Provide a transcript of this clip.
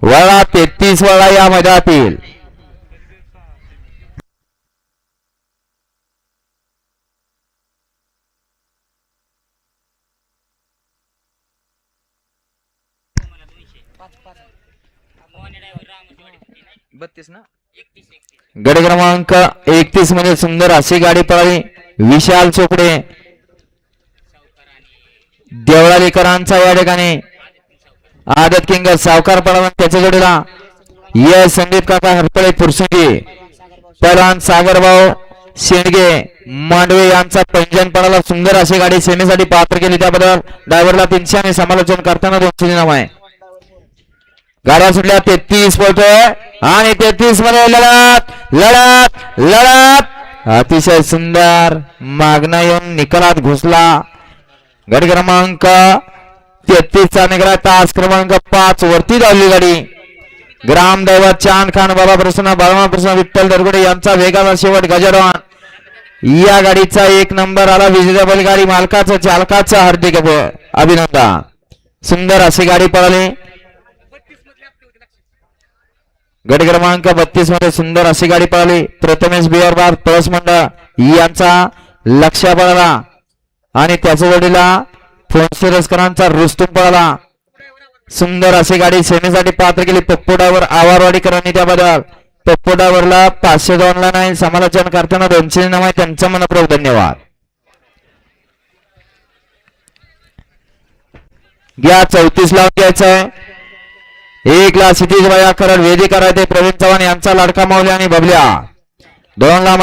वळा 33 वळा या मैदानातील गट क्रमांक 31 मध्ये सुंदर अशी गाडी पळाली विशाल चोपडे देवळालीकरांचा या ठिकाणी आदत किंग सावकार पळाला त्याच्या जोडीला यश संदीप काका हरपळे फुरसुंगी पहलवान सागरभाऊ शेंडगे मांडवे यांचा पंजन पळाला सुंदर अशी गाडी सेमीसाठी पात्र केली त्याबद्दल ड्रायव्हरला 300 आणि समालोचन करताना 200 नाव आहे गाड्या सुटल्या 33 पळतोय आणि 33 मध्ये लढत लढत लढत अतिशय सुंदर मागणा येऊन निकालात घुसला गट क्रमांक 33 चा निकाल तास क्रमांक 5 वरती धावली गाडी ग्रामदैवत चांद खान बाबा प्रसन्न बाळमा प्रसन्न विठ्ठल दरगुडे यांचा वेगाचा शेवट गजानन या गाडीचा 1 नंबर आला विजेता बैलगाडी मालकाचा चालकाचा हार्दिक अभिनंदन सुंदर अशी गाडी पळाली गट क्रमांक 32 मध्ये सुंदर अशी गाडी पळाली प्रथमेश बिहार बार पळस मंडळ यांचा लक्ष पळाला आणि त्याच्या जोडीला फोनसिरस्करांचा रुस्तुम पळाला सुंदर अशी गाडी सेमीसाठी पात्र केली पप्पोडावर आवारवाडीकरांनी त्याबद्दल पप्पोडावरला 502 ला नाही समालोचन करताना 200 नाव आहे त्यांचा मनपूर्वक धन्यवाद घ्या 34 लावून घ्यायचं आहे 1 ला क्षितिज वया करड वेदी करायचे प्रवीण चव्हाण यांचा लाडका माऊली आणि बबल्या 2 ला